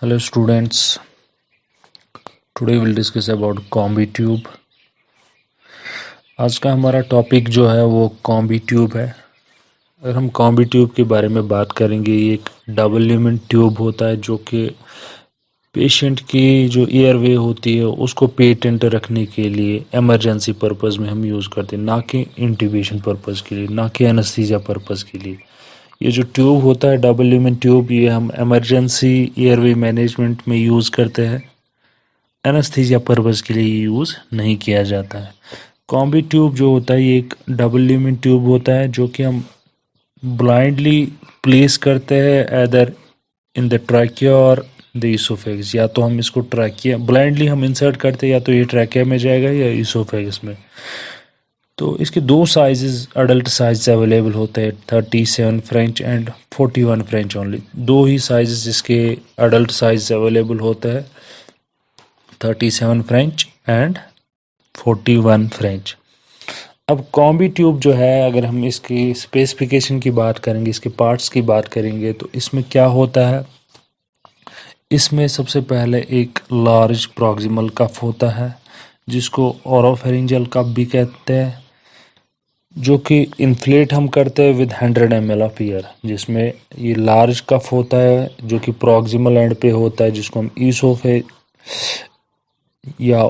Hello students, today we'll discuss about combi tube. आज का हमारा टॉपिक जो है वो कॉम्बी ट्यूब है। अगर हम कॉम्बी ट्यूब के बारे में बात करेंगे, ये एक डबल ल्यूमेन ट्यूब होता है जो कि पेशेंट की जो एयरवे होती है उसको पेटेंट रखने के लिए इमरजेंसी पर्पस में हम यूज़ करते हैं, ना कि इंट्यूबेशन पर्पस के लिए, ना कि एनेस्थीसिया पर्पस के लिए। ये जो ट्यूब होता है डबल ल्यूमेन ट्यूब, ये हम इमरजेंसी एयरवे मैनेजमेंट में यूज़ करते हैं, एनेस्थीसिया पर्पस के लिए यूज़ नहीं किया जाता है। कॉम्बी ट्यूब जो होता है ये एक डबल ल्यूमेन ट्यूब होता है जो कि हम ब्लाइंडली प्लेस करते हैं एदर इन द ट्रैकिया और द ईसोफेगस। या तो हम इसको ट्रैकिया ब्लाइंडली हम इंसर्ट करते हैं, या तो ये ट्रैकिया में जाएगा या ईसोफेगस में। तो इसके दो साइजेस अडल्ट साइज अवेलेबल होते हैं, 37 फ्रेंच एंड 41 फ्रेंच ओनली। दो ही साइजेस इसके अडल्ट साइज अवेलेबल होते हैं, 37 फ्रेंच एंड 41 फ्रेंच। अब कॉम्बी ट्यूब जो है, अगर हम इसकी स्पेसिफिकेशन की बात करेंगे, इसके पार्ट्स की बात करेंगे, तो इसमें क्या होता है। इसमें सबसे पहले एक लार्ज प्रॉक्सिमल कफ होता है जिसको ओरोफेरिंजियल कफ भी कहते हैं, जो कि इन्फ्लेट हम करते हैं विद 100 ml ऑफ एयर। जिसमें ये लार्ज कफ होता है जो कि प्रॉक्सिमल एंड पे होता है, जिसको हम ईसोफे या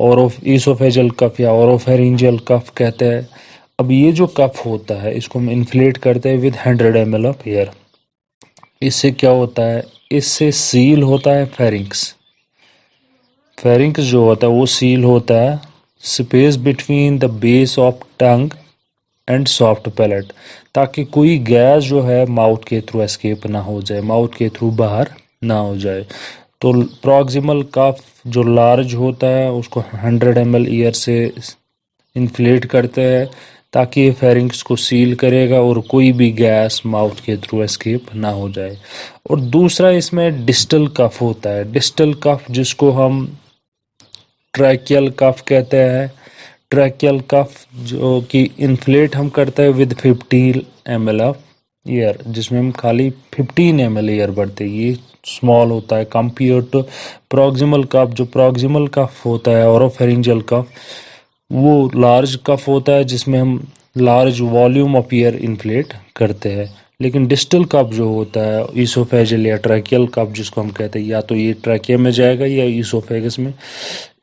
ईसोफेजल कफ या ओरोफेरिंजियल कफ कहते हैं। अब ये जो कफ होता है इसको हम इन्फ्लेट करते हैं विद 100 ml ऑफ एयर। इससे क्या होता है, इससे सील होता है फेरिंक्स। फेरिंक्स जो होता है वो सील होता है space between the base of tongue and soft palate, ताकि कोई गैस जो है माउथ के थ्रू एस्केप ना हो जाए, माउथ के थ्रू बाहर ना हो जाए। तो प्रॉक्सिमल कफ जो लार्ज होता है उसको 100 ml ईयर से इन्फ्लेट करते हैं ताकि ये फेरिंक्स को सील करेगा और कोई भी गैस माउथ के थ्रू एस्केप ना हो जाए। और दूसरा इसमें डिस्टल कफ होता है, डिस्टल कफ जिसको हम ट्रैकियल कफ कहते हैं। ट्रैकियल कफ जो कि इन्फ्लेट हम करते हैं विद 15 ml ऑफ एयर, जिसमें हम खाली 15 ml एयर भरते हैं। ये स्मॉल होता है कंपेयर टू प्रॉक्सिमल कफ। जो प्रॉक्सिमल कफ होता है ओरोफेरिंजियल कफ, वो लार्ज कफ होता है जिसमें हम large volume of air inflate करते हैं। लेकिन डिस्टल कफ जो होता है ईसोफेजियल या ट्रैकियल कफ जिसको हम कहते हैं, या तो ये ट्रैकिया में जाएगा या ईसोफेगस में,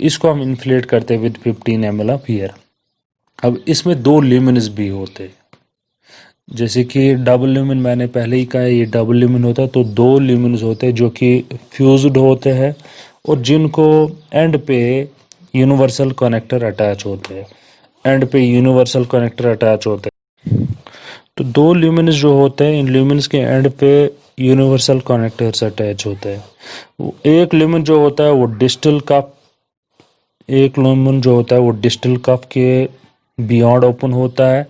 इसको हम इन्फ्लेट करते हैं विद 15 ml ऑफ एयर। अब इसमें दो ल्यूमिनस भी होते हैं, जैसे कि डबल ल्यूमिन मैंने पहले ही कहा ये डबल ल्यूमिन होता है, तो दो ल्यूमिनस होते हैं जो कि फ्यूज्ड होते हैं और जिनको एंड पे यूनिवर्सल कनेक्टर अटैच होते हैं। एंड पे यूनिवर्सल कनेक्टर अटैच होते हैं। तो दो ल्यूमिनस जो होते हैं, इन ल्यूमिनस के एंड पे यूनिवर्सल कनेक्टर्स अटैच होते हैं। एक ल्यूमिन जो होता है वो डिस्टल कफ, एक ल्यूमिन जो होता है वो डिस्टल कफ के बियॉन्ड ओपन होता है,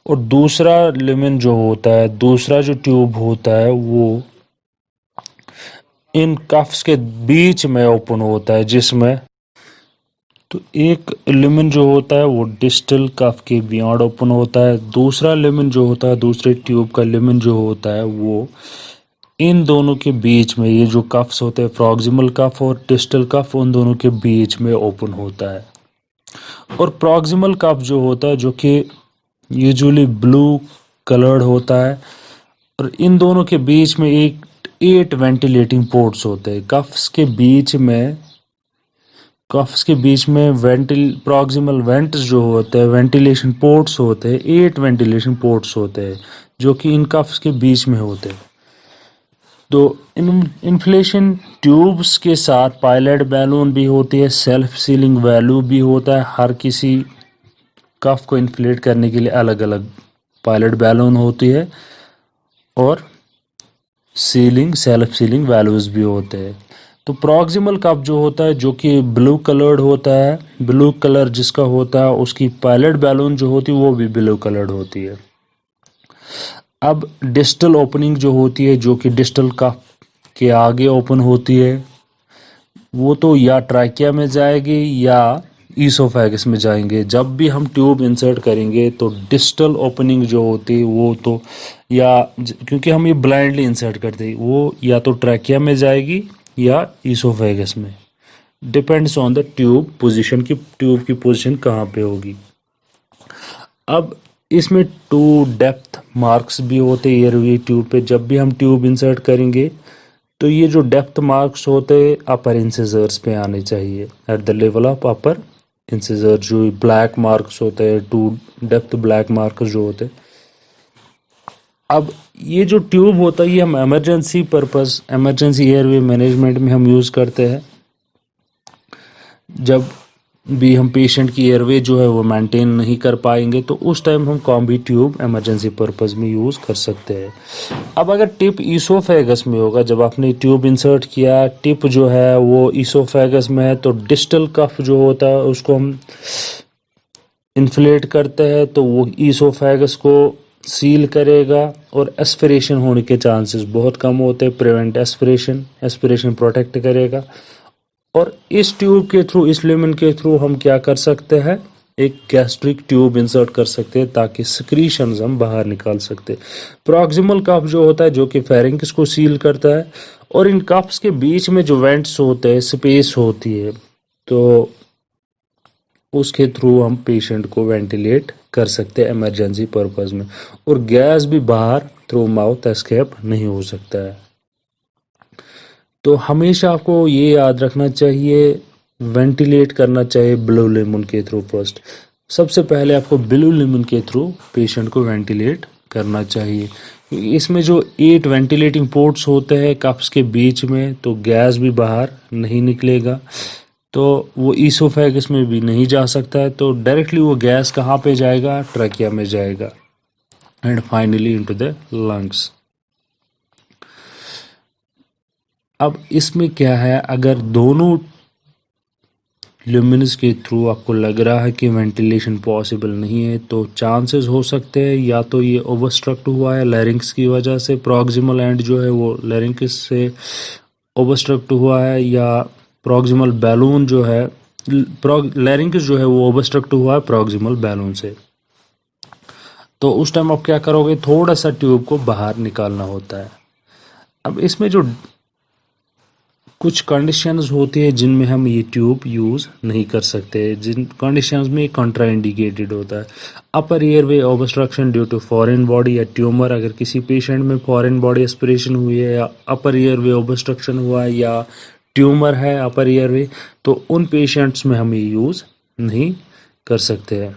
और दूसरा ल्यूमिन जो होता है, दूसरा जो ट्यूब होता है वो इन कफ्स के बीच में ओपन होता है, जिसमें तो एक ल्यूमेन जो होता है वो डिस्टल कफ के बियॉन्ड ओपन होता है। दूसरा ल्यूमेन जो होता है, दूसरे ट्यूब का ल्यूमेन जो होता है वो इन दोनों के बीच में, ये जो कफ्स होते हैं प्रॉक्सिमल कफ और डिस्टल कफ, उन दोनों के बीच में ओपन होता है। और प्रॉक्सिमल कफ जो होता है जो कि यूजुअली ब्लू कलर्ड होता है, और इन दोनों के बीच में एक 8 वेंटिलेटिंग पोर्ट्स होते हैं। कफ्स के बीच में प्रॉक्सिमल वेंट्स जो होते हैं, वेंटिलेशन पोर्ट्स होते हैं, 8 वेंटिलेशन पोर्ट्स होते हैं जो कि इन कफ्स के बीच में होते हैं। तो इन्फ्लेशन ट्यूब्स के साथ पायलट बैलून भी होती है, सेल्फ सीलिंग वैल्यू भी होता है। हर किसी कफ को इन्फ्लेट करने के लिए अलग अलग पायलट बैलून होती है और सेल्फ सीलिंग वैल्यूज भी होते हैं। तो प्रॉक्सिमल कफ जो होता है जो कि ब्लू कलर्ड होता है, ब्लू कलर जिसका होता है, उसकी पायलट बैलून जो होती है वो भी ब्लू कलर्ड होती है। अब डिस्टल ओपनिंग जो होती है, जो कि डिस्टल कफ के आगे ओपन होती है, वो तो या ट्रैकिया में जाएगी या ईसोफेगस में जाएंगे। जब भी हम ट्यूब इंसर्ट करेंगे तो डिस्टल ओपनिंग जो होती है वो तो क्योंकि हम ये ब्लाइंडली इंसर्ट करते हैं, वो या तो ट्रैकिया में जाएगी या ईसोफेगस में, depends on the tube position की ट्यूब की पोजीशन कहाँ पे होगी। अब इसमें 2 डेप्थ मार्क्स भी होते हैं एयरवे ट्यूब पे। जब भी हम ट्यूब इंसर्ट करेंगे तो ये जो डेप्थ मार्क्स होते हैं अपर इंसिजर्स पे आने चाहिए, at the level of upper incisor. जो ब्लैक मार्क्स होते हैं, 2 डेप्थ ब्लैक मार्क्स जो होते हैं। अब ये जो ट्यूब होता है ये हम emergency purpose, emergency airway management में हम यूज़ करते हैं। जब भी हम पेशेंट की एयरवे जो है वो मेंटेन नहीं कर पाएंगे तो उस टाइम हम कॉम्बी ट्यूब इमरजेंसी पर्पस में यूज़ कर सकते हैं। अब अगर टिप ईसोफेगस में होगा, जब आपने ट्यूब इंसर्ट किया, टिप जो है वो ईसोफेगस में है, तो डिस्टल कफ जो होता है उसको हम इन्फ्लेट करते हैं तो वो ईसोफेगस को सील करेगा और एस्पिरेशन होने के चांसेस बहुत कम होते हैं। प्रिवेंट एस्पिरेशन, एस्पिरेशन प्रोटेक्ट करेगा। और इस ट्यूब के थ्रू, इस लुमेन के थ्रू हम क्या कर सकते हैं, एक गैस्ट्रिक ट्यूब इंसर्ट कर सकते हैं ताकि सिक्रीशंस हम बाहर निकाल सकते हैं। प्रॉक्सिमल कफ जो होता है जो कि फेरिंक्स को सील करता है, और इन कफ्स के बीच में जो वेंट्स होते हैं, स्पेस होती है, तो उसके थ्रू हम पेशेंट को वेंटिलेट कर सकते हैं इमरजेंसी पर्पस में। और गैस भी बाहर थ्रू माउथ एस्केप नहीं हो सकता है। तो हमेशा आपको ये याद रखना चाहिए, वेंटिलेट करना चाहिए ब्लू लेमन के थ्रू फर्स्ट। सबसे पहले आपको ब्लू लेमन के थ्रू पेशेंट को वेंटिलेट करना चाहिए। इसमें जो 8 वेंटिलेटिंग पोर्ट्स होते हैं कफ्स के बीच में, तो गैस भी बाहर नहीं निकलेगा, तो वो ईसोफेगस में भी नहीं जा सकता है। तो डायरेक्टली वो गैस कहाँ पे जाएगा, ट्रैकिया में जाएगा, and finally into the lungs. अब इसमें क्या है, अगर दोनों ल्यूमिनस के थ्रू आपको लग रहा है कि वेंटिलेशन पॉसिबल नहीं है, तो चांसेस हो सकते हैं या तो ये ओवरस्ट्रक्ट हुआ है लैरिंक्स की वजह से, प्रॉक्सिमल एंड जो है वो लैरिंक्स से ओवरस्ट्रक्ट हुआ है, या प्रॉक्सिमल बैलून जो है, लैरिंक्स जो है वो ओवरस्ट्रक्ट हुआ है प्रॉक्सिमल बैलून से। तो उस टाइम आप क्या करोगे, थोड़ा सा ट्यूब को बाहर निकालना होता है। अब इसमें जो कुछ कंडीशंस होती है जिनमें हम ये ट्यूब यूज़ नहीं कर सकते, जिन कंडीशंस में कॉन्ट्राइंडिकेटेड होता है। Upper airway obstruction due to foreign body या ट्यूमर, अगर किसी पेशेंट में फॉरेन बॉडी एस्पिरेशन हुई है या अपर एयरवे ऑब्स्ट्रक्शन हुआ है या ट्यूमर है अपर एयरवे, तो उन पेशेंट्स में हम ये यूज़ नहीं कर सकते हैं।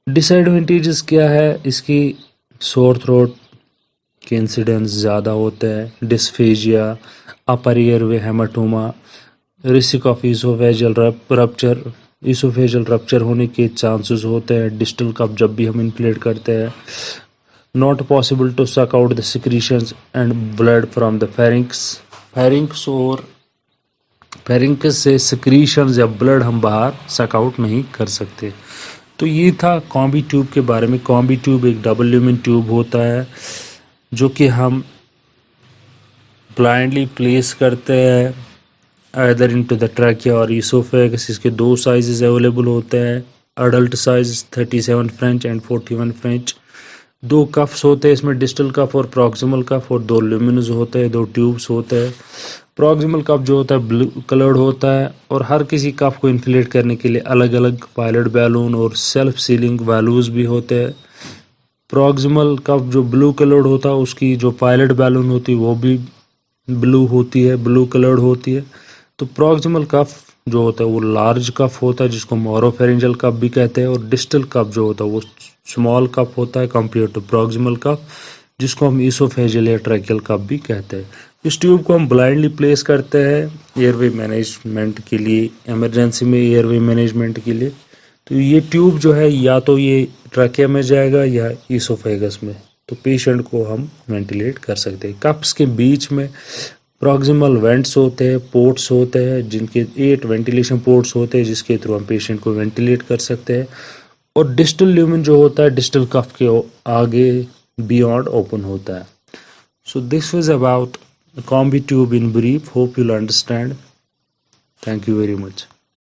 डिसएडवांटेजेस क्या है इसकी, सोर थ्रोट के इंसिडेंस ज़्यादा होते हैं, dysphagia, upper airway haematoma, risk of oesophageal rupture, oesophageal rupture होने के चांसेस होते हैं डिस्टल कफ जब भी हम इन्फ्लेट करते हैं। Not possible to suck out the secretions and blood from the pharynx और फेरिंक्स से सिक्रीशंस या ब्लड हम बाहर सक आउट नहीं कर सकते। तो ये था कॉम्बी ट्यूब के बारे में। कॉम्बी ट्यूब एक डबल ल्यूमेन ट्यूब होता है जो कि हम ब्लाइंडली प्लेस करते हैं आइदर इनटू द ट्रैकिया और ईसोफेगस। इसके 2 साइजेस अवेलेबल होते हैं, adult size 37 French and 41 French. 2 coughs होते हैं इसमें, डिस्टल कफ और प्रॉक्सिमल कफ, और 2 ल्यूमिनस होते हैं, 2 ट्यूब्स होते हैं। प्रॉक्सिमल कफ जो होता है ब्लू कलर्ड होता है, और हर किसी कफ को इन्फ्लेट करने के लिए अलग अलग पायलट बैलून और सेल्फ सीलिंग वैल्यूज़ भी होते हैं। प्रॉक्सिमल कफ जो ब्लू कलर्ड होता है उसकी जो पायलट बैलून होती है वो भी ब्लू होती है, ब्लू कलर्ड होती है। तो प्रॉक्सिमल कफ जो होता है वो लार्ज कफ होता है जिसको हम ओरोफेरिंजियल कफ भी कहते हैं, और डिस्टल कफ जो होता है वो स्मॉल कफ होता है कंपेयर टू प्रॉक्सिमल कफ, जिसको हम ईसोफेजियल या ट्रैकियल कफ भी कहते हैं। इस ट्यूब को हम ब्लाइंडली प्लेस करते हैं एयरवे मैनेजमेंट के लिए, इमरजेंसी में एयरवे मैनेजमेंट के लिए। तो ये ट्यूब जो है या तो ये ट्रैकिया में जाएगा या ईसोफेगस में, तो पेशेंट को हम वेंटिलेट कर सकते हैं। कप्स के बीच में प्रॉक्सिमल वेंट्स होते हैं, पोर्ट्स होते हैं, जिनके 8 वेंटिलेशन पोर्ट्स होते हैं जिसके थ्रू हम पेशेंट को वेंटिलेट कर सकते हैं। और डिस्टल ल्यूमेन जो होता है डिस्टल कफ के आगे बियॉन्ड ओपन होता है। So this was about combi tube in brief, hope you will understand. Thank you very much.